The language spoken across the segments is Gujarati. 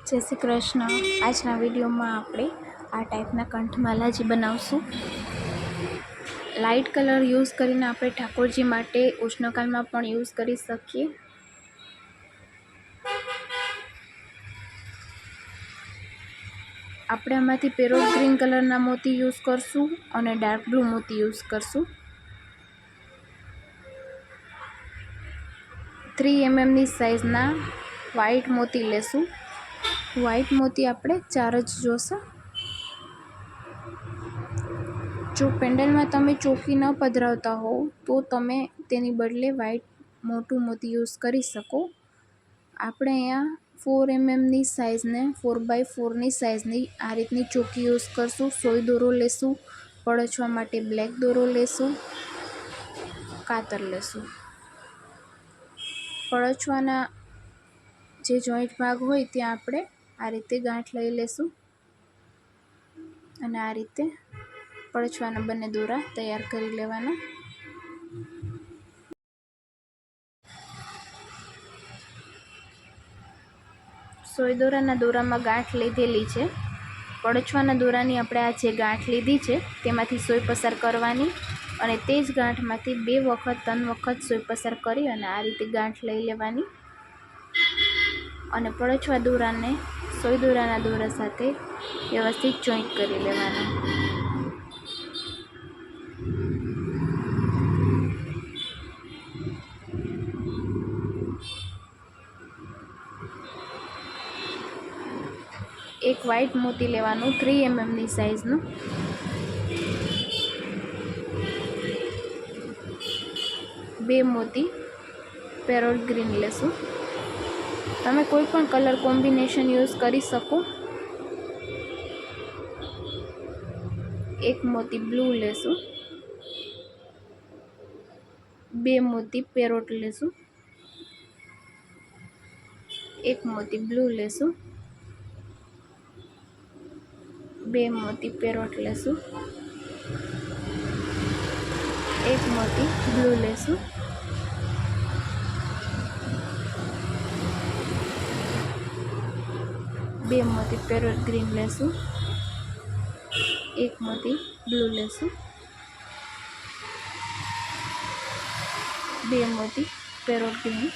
जय श्री कृष्ण। आजना विडियो में आपणे आ टाइपना कंठमालाजी बनावशुं। लाइट कलर यूज करीने आपणे ठाकोरजी माटे उष्णकाल में पण यूज करी सकीए। આપણે આમાંથી પેરોટ ગ્રીન કલરના મોતી યુઝ કરશું અને ડાર્ક બ્લુ મોતી યુઝ કરશું। 3 mm ની સાઈઝના વ્હાઇટ મોતી લેશું। વ્હાઇટ મોતી આપણે 4 જ જોશે। જો પેન્ડલમાં તમે ચોકી ન પધરાવતા હો તો તમે તેની બદલે વ્હાઇટ મોટું મોતી યુઝ કરી શકો। આપણે અહીંયા 4 mm ની સાઈઝને 4x4 ની સાઈઝની આ રીતની ચોકી યુઝ કરશું। સોય દોરો લેશું, પડછવા માટે બ્લેક દોરો લેશું, કાતર લેશું। પડછવાના જે જોઈન્ટ ભાગ હોય ત્યાં આપણે આ રીતે ગાંઠ લઈ લેશું અને આ રીતે પડછવાના બંને દોરા તૈયાર કરી લેવાના। સોય દોરાના દોરામાં ગાંઠ લીધેલી છે। પડછવાના દોરાની આપણે આ જે ગાંઠ લીધી છે તેમાંથી સોય પસાર કરવાની અને તે જ ગાંઠમાંથી 2 વખત 3 વખત સોય પસાર કરી અને આ રીતે ગાંઠ લઈ લેવાની અને પડછવા દોરાને સોય દોરાના દોરા સાથે વ્યવસ્થિત જોઈન્ટ કરી લેવાના। एक व्हाइट मोती लेवानुं 3 mm ની સાઈઝનું। બે મોતી પેરોટ ગ્રીન લેશું। તમે કોઈ પણ કલર કોમ્બિનેશન યુઝ કરી શકો। એક મોતી બ્લુ લેશું, બે મોતી પેરોટ લેશું, એક મોતી બ્લુ લેશું, બે મોતી પેરોટ લેશું, એક મોતી બ્લુ લેશું, બે મોતી પેરોટ ગ્રીન લેશું, एक मोती ब्लू लेશું, બે મોતી પેરોટ ગ્રીન,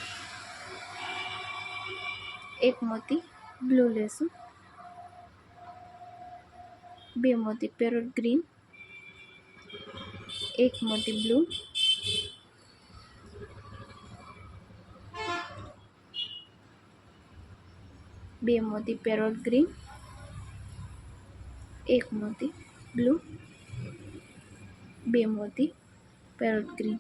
एक मोती ब्लू लेશું, બે મોતી પેરોટ ગ્રીન, एक मोती ब्लू, બે મોતી પેરોટ ગ્રીન, एक मोती ब्लू, બે મોતી પેરોટ ગ્રીન।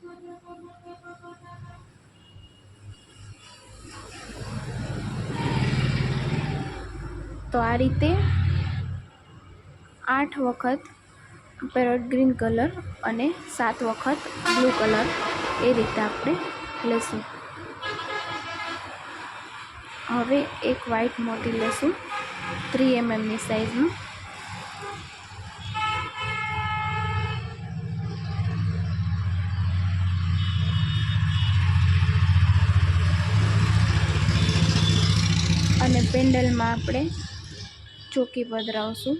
તો આ રીતે 8 વખત પેરોટ ગ્રીન કલર અને 7 વખત બ્લુ કલર એ રીતે આપણે લેશું। હવે એક વ્હાઇટ મોતી લેશું 3 mm ની સાઈઝનું। અને પેન્ડલમાં આપણે ચોકી પધરાવશું।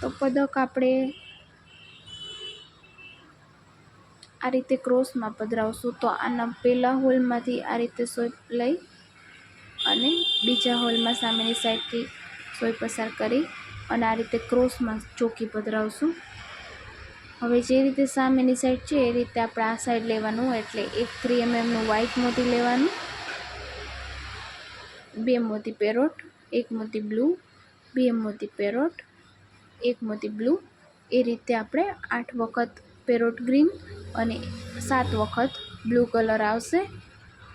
તો પદક આપણે આ રીતે ક્રોસમાં પધરાવશું। તો આના પહેલા હોલમાંથી આ રીતે સોય લઈ અને બીજા હોલમાં સામેની સાઈડથી સોય પસાર કરી અને આ રીતે ક્રોસમાં ચોકી પધરાવશું। હવે જે રીતે સામેની સાઈડ છે એ રીતે આપણે આ સાઈડ લેવાનું। એટલે એક 3 mm નું વ્હાઇટ મોતી લેવાનું, બે મોતી પેરોટ, એક મોતી બ્લુ, બે મોતી પેરોટ, એક મોતી બ્લુ એ રીતે આપણે 8 વખત પેરોટ ગ્રીન અને 7 વખત બ્લુ કલર આવશે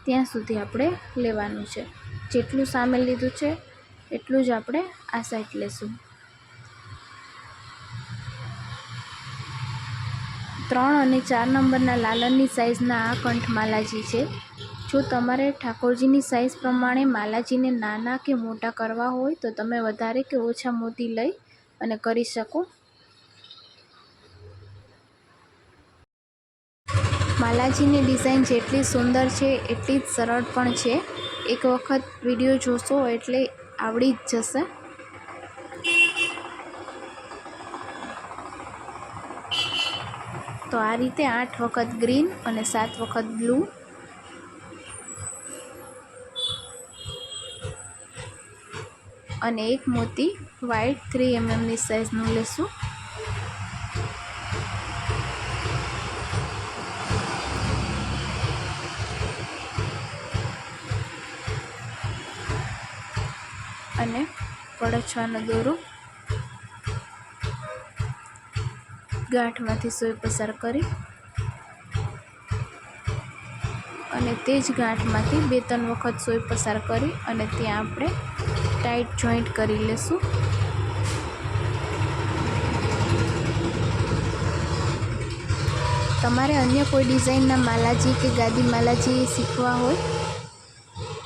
ત્યાં સુધી આપણે લેવાનું છે। જેટલું સામે લીધું છે એટલું જ આપણે આ સાઈડ લેશું। 3 અને 4 નંબરના લાલનની સાઈઝના આ કંઠમાલાજી છે। જો તમારે ઠાકોરજીની સાઈઝ પ્રમાણે માલાજીને નાના કે મોટા કરવા હોય તો તમે વધારે કે ઓછા મોતી લઈ અને કરી શકો। માલાજીની ડિઝાઇન જેટલી સુંદર છે એટલી જ સરળ પણ છે. એક વખત વિડીયો જોશો એટલે આવડી જ જશે. તો આ રીતે 8 વખત ગ્રીન અને 7 વખત બ્લુ, અને એક મોતી વ્હાઇટ 3 mmની સાઇઝનું લેશું. અને પડછવાનો દોરો ગાંઠમાંથી સોય પસાર કરી અને તે જ ગાંઠમાંથી 2-3 વખત સોય પસાર કરી અને ત્યાં આપણે ટાઈટ જોઈન્ટ કરી લેશું. તમારે અન્ય કોઈ ડિઝાઇનના માલાજી કે ગાદી માલાજી શીખવા હોય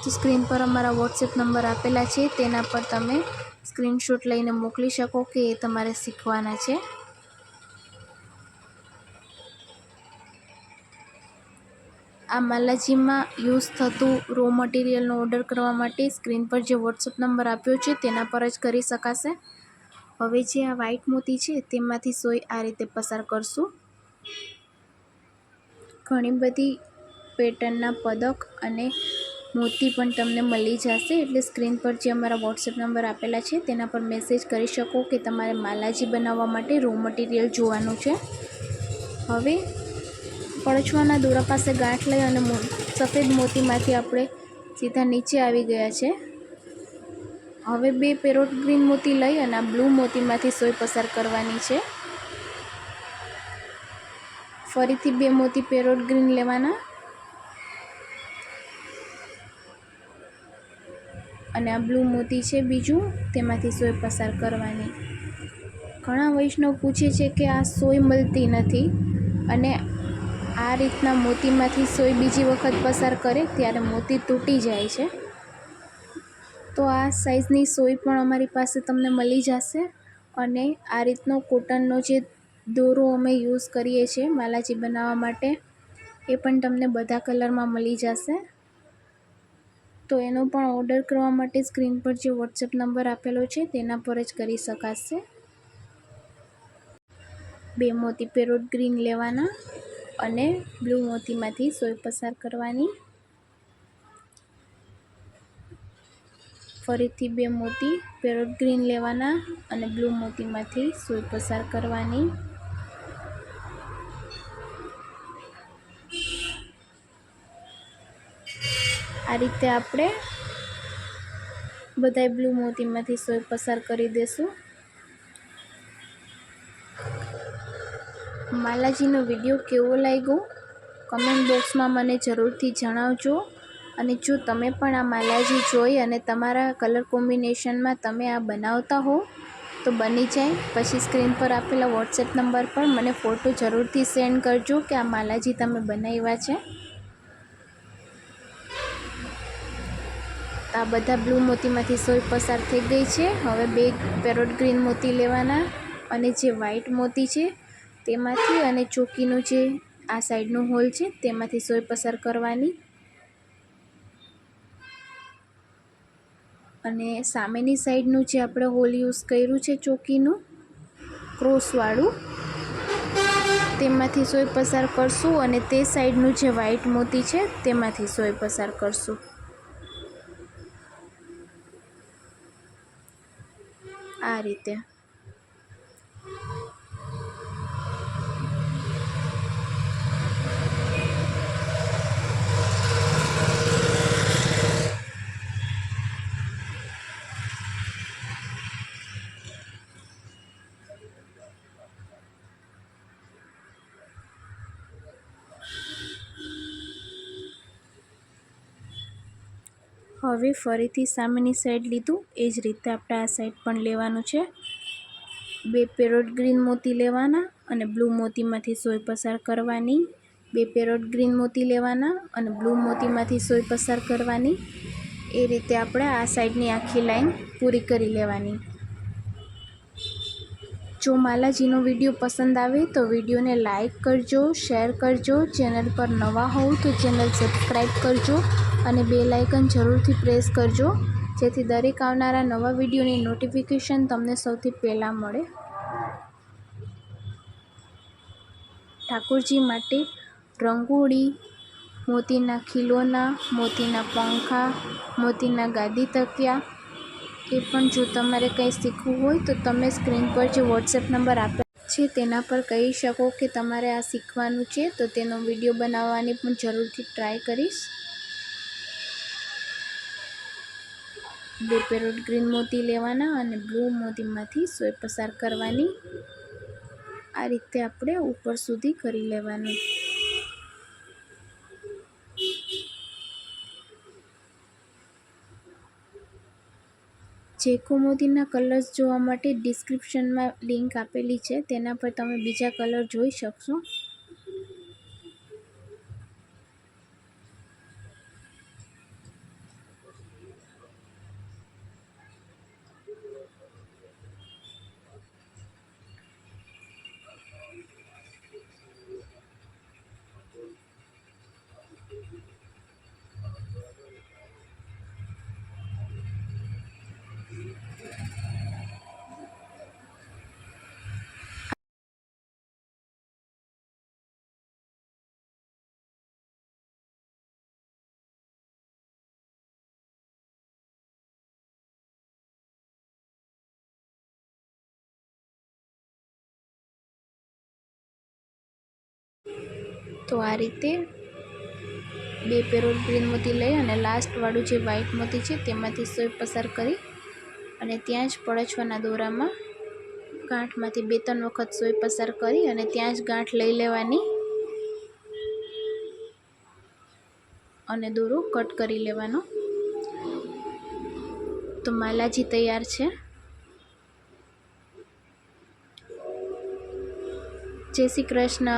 તો સ્ક્રીન પર અમારા વોટ્સએપ નંબર આપેલા છે, તેના પર તમે સ્ક્રીનશોટ લઈને મોકલી શકો કે એ તમારે શીખવાના છે. આ માલાજીમાં યુઝ થતું રો મટીરિયલનો ઓર્ડર કરવા માટે સ્ક્રીન પર જે વોટ્સએપ નંબર આપ્યો છે તેના પર જ કરી શકાશે. હવે જે આ વ્હાઇટ મોતી છે તેમાંથી સોય આ રીતે પસાર કરશું. ઘણી બધી પેટર્નના પદક અને મોતી પણ તમને મળી જશે, એટલે સ્ક્રીન પર જે અમારા વોટ્સએપ નંબર આપેલા છે તેના પર મેસેજ કરી શકો કે તમારે માલાજી બનાવવા માટે રો મટીરિયલ જોવાનું છે. હવે પડછવાના દોરા પાસે ગાંઠ લઈ અને સફેદ મોતીમાંથી આપણે સીધા નીચે આવી ગયા છે. હવે 2 પેરોટ ગ્રીન મોતી લઈ અને આ બ્લુ મોતીમાંથી સોય પસાર કરવાની છે. ફરીથી 2 મોતી પેરોટ ગ્રીન લેવાના અને આ બ્લુ મોતી છે બીજું, તેમાંથી સોય પસાર કરવાની. ઘણા વૈષ્ણવ પૂછે છે કે આ સોય મળતી નથી અને આ રીતના મોતીમાંથી સોય બીજી વખત પસાર કરે ત્યારે મોતી તૂટી જાય છે. તો આ સાઈઝની સોય પણ અમારી પાસે તમને મળી જશે. અને આ રીતનો કોટનનો જે દોરો અમે યુઝ કરીએ છીએ માલાજી બનાવવા માટે એ પણ તમને બધા કલરમાં મળી જશે. તો એનો પણ ઓર્ડર કરવા માટે સ્ક્રીન પર જે વોટ્સએપ નંબર આપેલો છે તેના પર જ કરી શકાશે. 2 મોતી પેરોટ ગ્રીન લેવાના અને બ્લુ મોતીમાંથી સોય પસાર કરવાની. ફરીથી 2 મોતી પેરોટ ગ્રીન લેવાના અને બ્લુ મોતીમાંથી સોય પસાર કરવાની. આ રીતે આપણે બધાય બ્લુ મોતીમાંથી સોય પસાર કરી દેશું. માલાજીનો વિડીયો કેવો લાગ્યો કમેન્ટ બોક્સમાં મને જરૂરથી જણાવજો. અને જો તમે પણ આ માલાજી જોઈ અને તમારા કલર કોમ્બિનેશનમાં તમે આ બનાવતા હો તો બની જાય. પછી સ્ક્રીન પર આપેલા વોટ્સએપ નંબર પર મને ફોટો જરૂરથી સેન્ડ કરજો કે આ માલાજી તમે બનાવ્યા છે. આ બધા બ્લુ મોતીમાંથી સોય પસાર થઈ ગઈ છે. હવે 2 પેરોટ ગ્રીન મોતી લેવાના અને જે વ્હાઇટ મોતી છે તેમાંથી અને ચોકીનું જે આ સાઈડનું હોલ છે તેમાંથી સોય પસાર કરવાની. અને સામેની સાઈડનું જે આપણે હોલ યુઝ કર્યું છે ચોકીનું ક્રોસવાળું તેમાંથી સોય પસાર કરશું અને તે સાઈડનું જે વ્હાઇટ મોતી છે તેમાંથી સોય પસાર કરશું. આ રીતે હવે ફરીથી સામેની સાઈડ લીધું એ જ રીતે આપણે આ સાઈડ પણ લેવાનું છે. 2 પેરોટ ગ્રીન મોતી લેવાના અને બ્લુ મોતીમાંથી સોય પસાર કરવાની. 2 પેરોટ ગ્રીન મોતી લેવાના અને બ્લુ મોતીમાંથી સોય પસાર કરવાની. એ રીતે આપણે આ સાઈડની આખી લાઈન પૂરી કરી લેવાની. જો માલાજીનો વિડીયો પસંદ આવે તો વિડીયોને લાઈક કરજો, શેર કરજો. ચેનલ પર નવા હોવ તો ચેનલ સબસ્ક્રાઈબ કરજો અને બેલ આઇકન જરૂરથી પ્રેસ કરજો, જેથી દરેક આવનારા નવા વિડીયોની નોટિફિકેશન તમને સૌથી પહેલાં મળે. ઠાકોરજી માટે રંગોળી, મોતીના ખીલોના, મોતીના પંખા, મોતીના ગાદી તકિયા, એ પણ જો તમારે કંઈ શીખવું હોય તો તમે સ્ક્રીન પર જે વોટ્સએપ નંબર આપેલો છે તેના પર કહી શકો કે તમારે આ શીખવાનું છે, તો તેનો વિડીયો બનાવવાની પણ જરૂરથી ટ્રાય કરીશ. 2 પેરોટ ગ્રીન મોતી લેવાના અને બ્લુ મોતીમાંથી સોય પસાર કરવાની. આ રીતે આપણે ઉપર સુધી કરી લેવાનું. જેકો મોતીના કલર્સ જોવા માટે ડિસ્ક્રિપ્શનમાં લિંક આપેલી છે, તેના પર તમે બીજા કલર જોઈ શકશો. તો આ રીતે 2 પેરોટ ગ્રીન મોતી લઈ અને લાસ્ટવાળું જે વ્હાઇટ મોતી છે તેમાંથી સોય પસાર કરી અને ત્યાં જ પડછવાના દોરામાં ગાંઠમાંથી 2-3 વખત સોય પસાર કરી અને ત્યાં જ ગાંઠ લઈ લેવાની અને દોરો કટ કરી લેવાનો. તો માલાજી તૈયાર છે. જય શ્રી કૃષ્ણ.